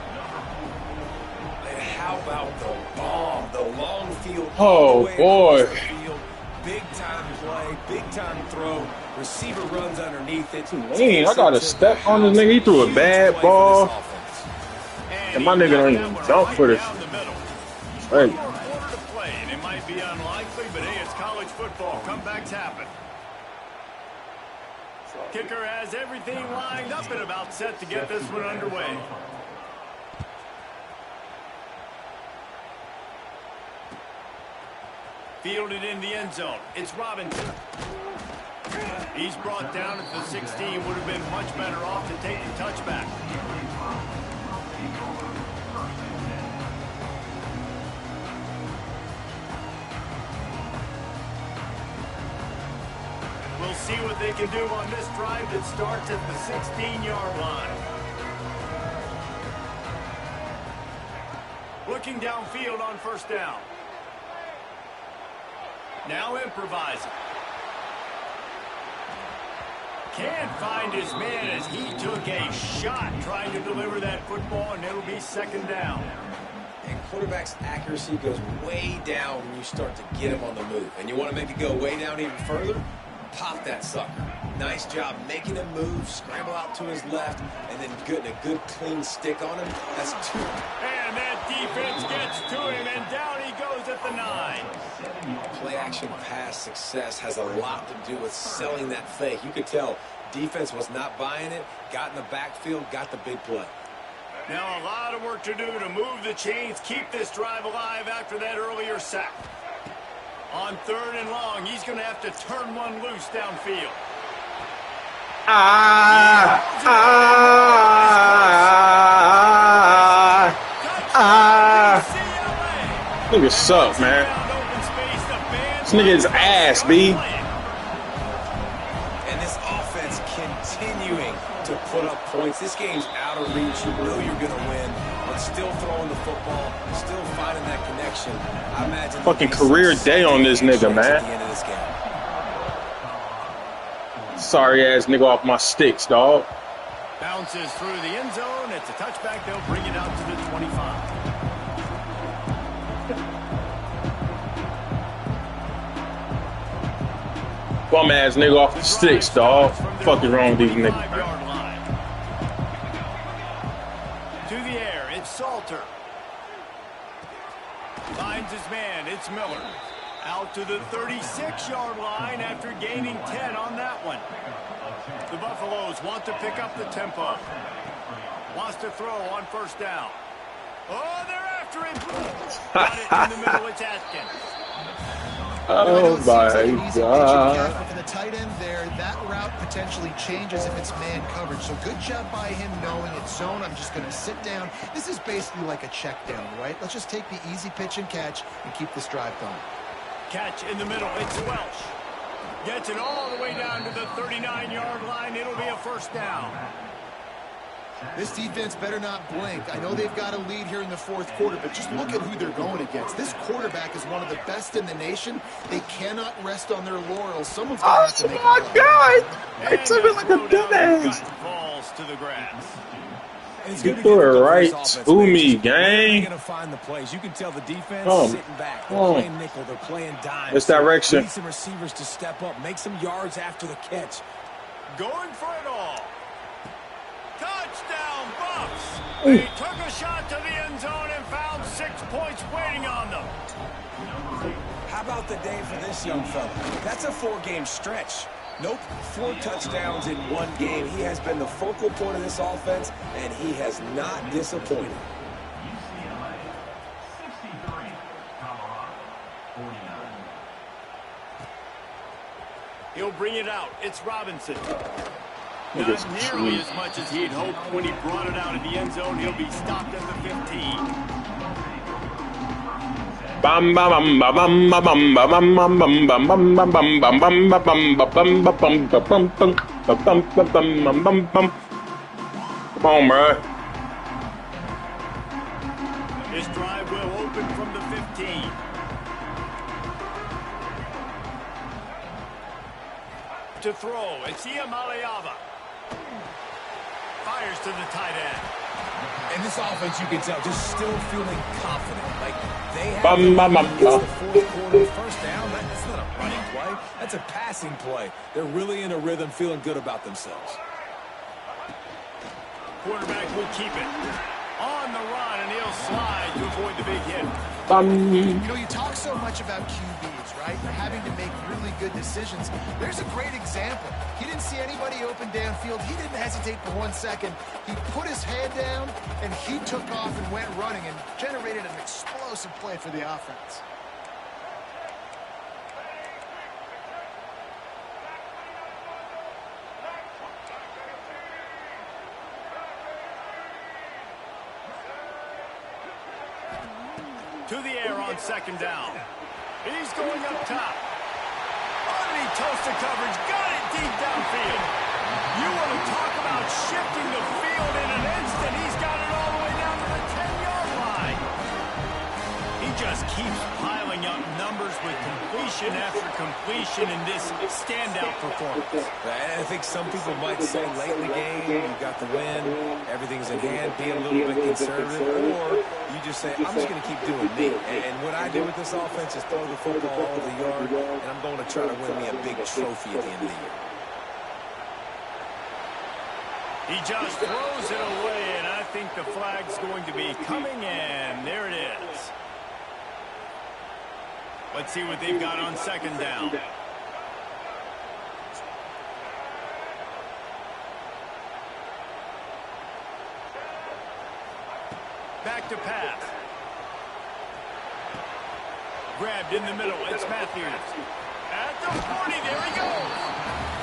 And how about the bomb, the long field?
Oh, boy.
Big time play, big time throw. Receiver runs underneath it.
Man, I got to step on this nigga. He threw a bad ball. And my nigga don't even jump for this. Right.
Quarter to play, and it might be unlikely, but hey, it's college football. Comebacks happen. Kicker has everything lined up and about set to get this one underway. Fielded in the end zone. It's Robinson. He's brought down at the 16. Would have been much better off to take the touchback. We'll see what they can do on this drive that starts at the 16-yard line. Looking downfield on first down. Now improvising. Can't find his man as he took a shot trying to deliver that football, and it'll be second down.
And quarterback's accuracy goes way down when you start to get him on the move. And you want to make it go way down even further? Pop that sucker. Nice job making him move, scramble out to his left, and then getting a good clean stick on him. That's two.
And that defense gets to him, and down he goes at the 9.
Play action pass success has a lot to do with selling that fake. You could tell defense was not buying it, got in the backfield, got the big play.
Now a lot of work to do to move the chains, keep this drive alive after that earlier sack. On 3rd and long, he's going to have to turn one loose downfield.
Nigga suck, man. This nigga is ass, B.
And this offense continuing to put up points. This game's out of reach. You know you're going to win, but still throwing the football, still finding that connection. I imagine
fucking career day on this nigga, man. Sorry ass nigga off my sticks, dog.
Bounces through the end zone. It's a touchback. They'll bring it out to the 25.
Bum ass nigga off the sticks, dog. Fuck is wrong with these niggas, man?
To the air, it's Salter. Finds his man, it's Miller. Out to the 36-yard line after gaining 10 on that one. The Buffaloes want to pick up the tempo. Wants to throw on 1st down. Oh, they're after him. Got it in the middle, it's Atkins.
Oh my God.
For the tight end there, that route potentially changes if it's man coverage. So good job by him knowing it's zone. I'm just going to sit down. This is basically like a check down, right? Let's just take the easy pitch and catch and keep this drive going.
Catch in the middle, it's Welsh. Gets it all the way down to the 39-yard line. It'll be a 1st down.
This defense better not blink. I know they've got a lead here in the 4th quarter, but just look at who they're going against. This quarterback is one of the best in the nation. They cannot rest on their laurels. Someone's got to make it.
Oh my God! I took it like a dumbass.
Falls to the grass.
You threw it right to me, gang.
Going to find the plays. You can tell the defense sitting back. They're playing nickel. They're playing dime.
This direction.
Need some receivers to step up, make some yards after the catch.
Going for it all. Touchdown, Buffs. They took a shot to the end zone and found 6 points waiting on them.
How about the day for this young fella? That's a 4-game stretch. Nope, 4 touchdowns in 1 game. He has been the focal point of this offense, and he has not disappointed.
He'll bring it out. It's Robinson. Not nearly as much as he'd hoped when he brought it out in the end zone. He'll be stopped at the 15.
Bam bam bam bam bam bam bam bam bam bam bam bam bam bam bam bam bam bam bam bam. Come on, bro.
This drive will open from the 15. To throw, it's Ncaa26. Fires to the tight end.
And this offense, you can tell, just still feeling confident. Like they have
Bam, bam, bam,
the 4th quarter, 1st down. That's not a running play. That's a passing play. They're really in a rhythm, feeling good about themselves.
Quarterback will keep it. On the run, and he'll slide to avoid the big hit.
You know, you talk so much about QBs, right? They're having to make really good decisions. There's a great example. He didn't see anybody open downfield. He didn't hesitate for 1 second. He put his head down, and he took off and went running and generated an explosive play for the offense.
To the air on 2nd down. He's going up top. Underneath toasted coverage. Got it deep downfield. You want to talk about shifting the field in an instant. He's got it all the way down to the 10-yard line. He just keeps piling up numbers with completion after completion in this standout performance.
I think some people might say late in the game, you got the win, everything's in hand, be a little bit conservative, or you just say, I'm just going to keep doing me. And what I do with this offense is throw the football all over the yard, and I'm going to try to win me a big trophy at the end of the year.
He just throws it away, and I think the flag's going to be coming, and there it is. Let's see what they've got on 2nd down. to pass. Grabbed in the middle. It's Matthews. At the 40, there he goes.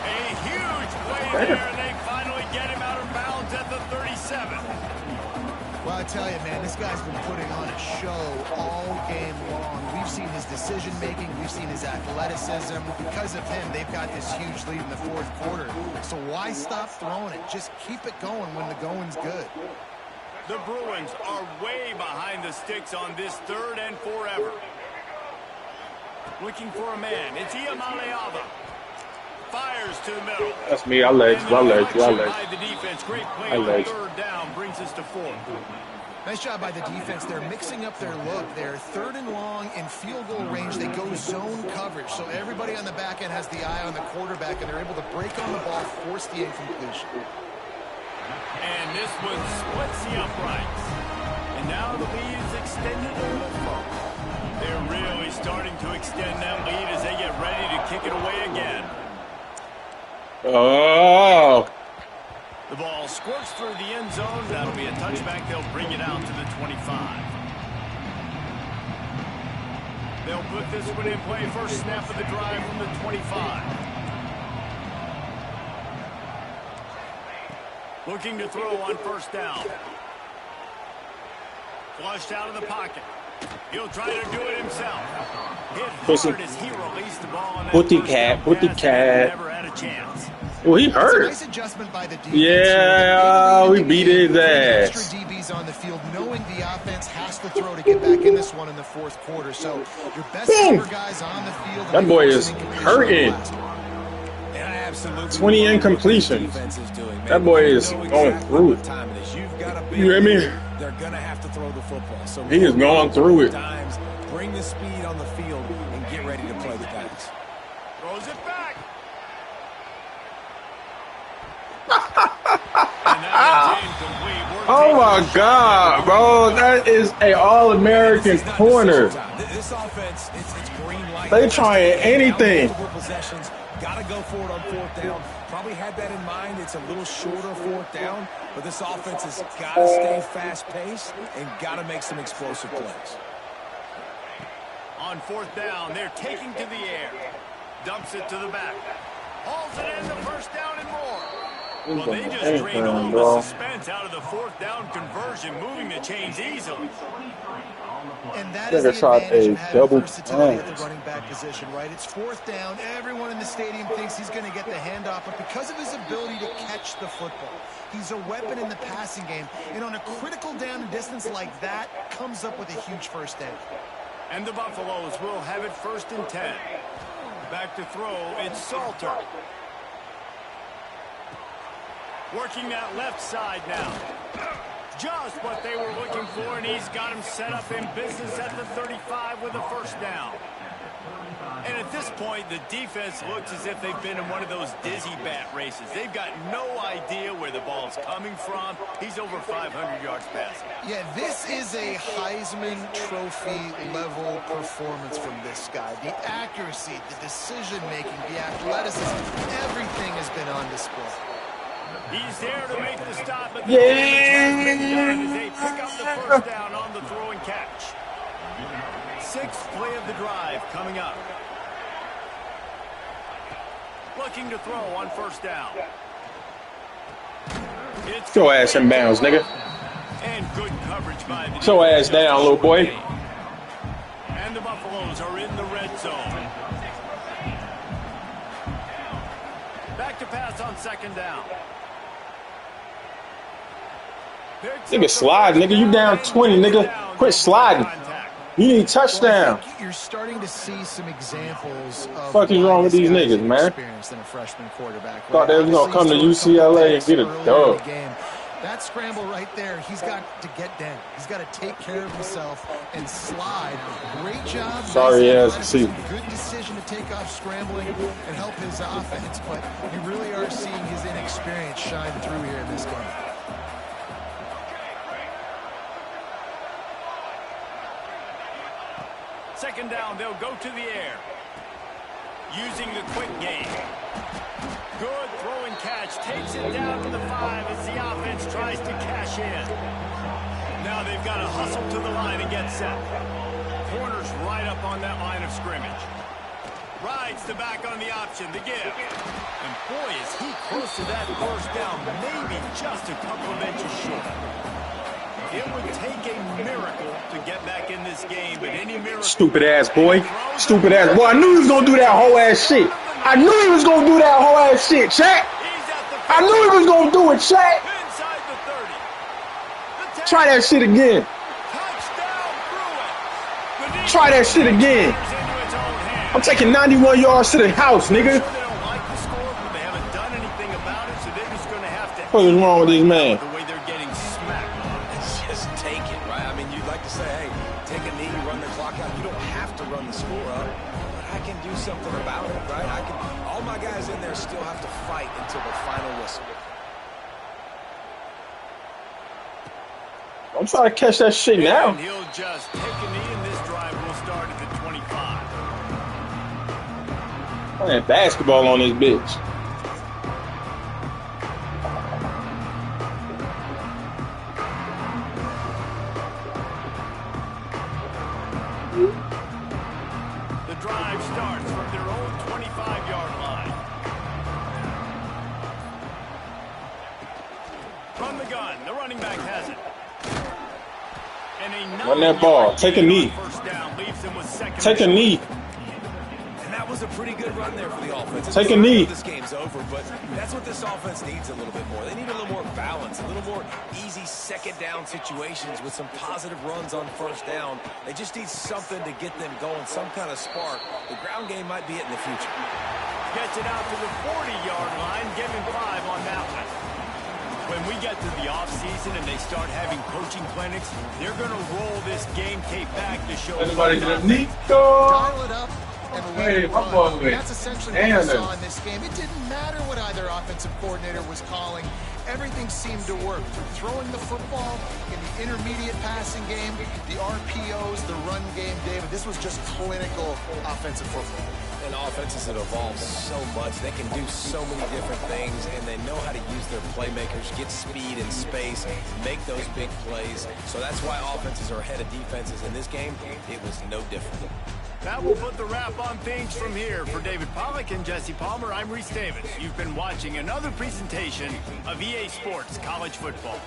A huge play there, and they finally get him out of bounds at the 37.
Well, I tell you, man, this guy's been putting on a show all game long. We've seen his decision-making. We've seen his athleticism. Because of him, they've got this huge lead in the fourth quarter. So why stop throwing it? Just keep it going when the going's good.
The Bruins are way behind the sticks on this 3rd and forever. Looking for a man. It's Ncaa26. Fires to the middle.
That's me. I let you.
The defense. Great play on 3rd down brings us to 4th.
Nice job by the defense. They're mixing up their look. They're 3rd and long in field goal range. They go zone coverage. So everybody on the back end has the eye on the quarterback, and they're able to break on the ball, force the incompletion.
And this one splits the uprights. And now the lead is extended a little. They're really starting to extend that lead as they get ready to kick it away again.
Oh.
The ball squirts through the end zone. That'll be a touchback. They'll bring it out to the 25. They'll put this one in play. First snap of the drive from the 25. Looking to throw on 1st down. Flushed out of the pocket. He'll try to do it himself. Hit hard as he released the ball on that first down. Never had a chance.
Well, he hurt.
Nice adjustment by the defense.
Yeah, we beat his ass.
Extra DBs on the field, knowing the offense has to throw to get back in this one in the 4th quarter. So your best ever guys on the field.
That boy is hurting. 20 incompletions. That boy is going through it. You hear me?
They're going to have to throw the football. So
he is going through it.
Bring the speed on the field and get ready to play the pass.
Throws it back.
Oh my God, bro! That is a All-American corner.
This offense, it's green light.
They trying anything.
Possessions, gotta go for it on 4th down. Probably had that in mind. It's a little shorter 4th down, but this offense has got to stay fast-paced and got to make some explosive plays.
On 4th down, they're taking to the air. Dumps it to the back. Hauls it in the 1st down and more. Well, they just drained all the suspense out of the 4th down conversion, moving the chains easily.
And that is the advantage of having versatility at the running back position, right? It's 4th down. Everyone in the stadium thinks he's going to get the handoff, but because of his ability to catch the football, he's a weapon in the passing game. And on a critical down and distance like that, comes up with a huge 1st down.
And the Buffaloes will have it 1st and 10. Back to throw, it's Salter. Working that left side now. Just what they were looking for, and he's got him set up in business at the 35 with a 1st down. And at this point, the defense looks as if they've been in one of those dizzy bat races. They've got no idea where the ball's coming from. He's over 500 yards passing.
Yeah, this is a Heisman Trophy level performance from this guy. The accuracy, the decision-making, the athleticism, everything has been on display.
He's there to make the stop, but the damage has been done as they pick up the 1st down on the throw and catch. 6th play of the drive coming up. Looking to throw on 1st down. It's
your ass in bounds, nigga.
And good coverage by the
your ass down, little boy.
And the Buffaloes are in the red zone. Back to pass on 2nd down.
Nigga, slide, nigga. You down 20, nigga. Quit sliding. You need touchdown.
You're starting to see some examples of
what the fuck is wrong with these niggas, man?
Than a freshman quarterback.
Thought they was gonna come to UCLA and get a dub.
That scramble right there, he's got to get down. He's got to take care of himself and slide. Great job.
Sorry, see.
Good decision to take off scrambling and help his offense, but you really are seeing his inexperience shine through here in this game.
Second down, they'll go to the air. Using the quick game. Good throw and catch. Takes it down to the 5 as the offense tries to cash in. Now they've got to hustle to the line and get set. Corner's right up on that line of scrimmage. Rides the back on the option, the give. And boy, is he close to that first down, maybe just a couple of inches short. It would take a miracle to get back in this game, but any miracle...
Stupid ass boy. Stupid ass boy. I knew he was going to do that whole ass shit. I knew he was going to do that whole ass shit, Chat. I knew he was going to do it, Chat.
Inside the 30.
Try that shit again.
Touchdown, Bruins.
Try that shit again. I'm taking 91 yards to the house, nigga.
They don't like the score, but they haven't done anything about it, so they're just going to have to...
What is wrong with this man?
The way they're getting smacked.
It's just take it, right? I mean, you'd like to say, hey, take a knee, run the clock out. You don't have to run the score up, but I can do something about it, right? All my guys in there still have to fight until the final whistle.
I'm trying to catch that shit now.
And he'll just take a knee, and this drive will start at the 25.
Playing basketball on this bitch.
The drive starts from their own 25-yard line. From the gun, the running back has it. And
Run that ball. Take a knee.
First down leaves him with second.
Take a knee.
And that was a pretty good run there for the offense.
Take a knee.
This game's over, but that's what this offense needs a little bit more. They need a little more balance, a little more easy second down situations with some positive runs on first down. They just need something to get them going, some kind of spark. The ground game might be it in the future.
Gets it out to the 40-yard line, giving 5 on that one. When we get to the offseason and they start having coaching clinics, they're going to roll this game tape back to show...
Everybody get a Nico.
Dial it up and let
Hey,
it
my
run.
boy.
That's essentially what we saw in this game. It didn't matter what either offensive coordinator was calling. Everything seemed to work. From throwing the football in the intermediate passing game, the RPOs, the run game, David. This was just clinical offensive football.
And offenses have evolved so much. They can do so many different things, and they know how to use their playmakers, get speed and space, make those big plays. So that's why offenses are ahead of defenses. In this game, it was no different.
That will put the wrap on things from here. For David Pollack and Jesse Palmer, I'm Reese Davis. You've been watching another presentation of EA Sports College Football.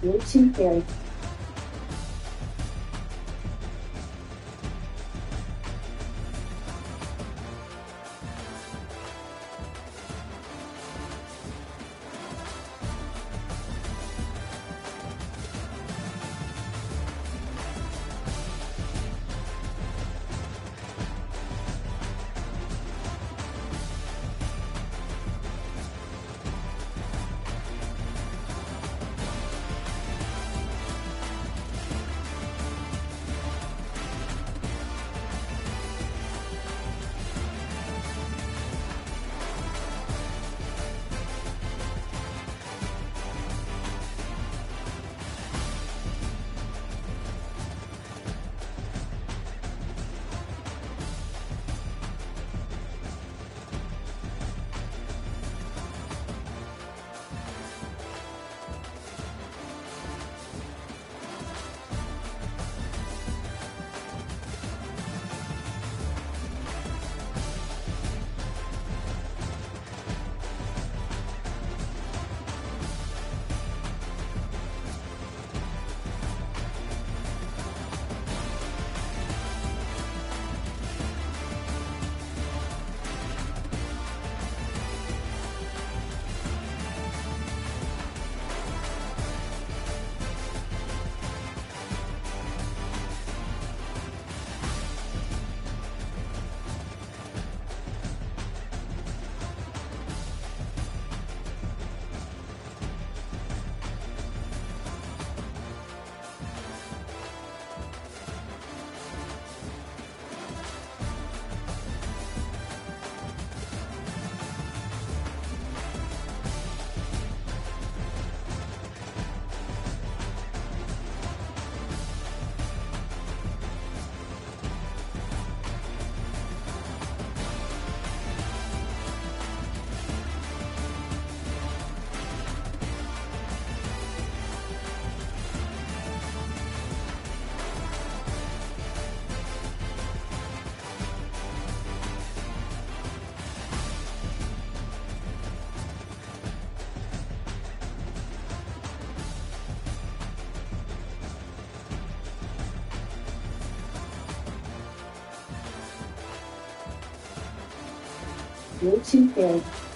Reaching field. Reaching field.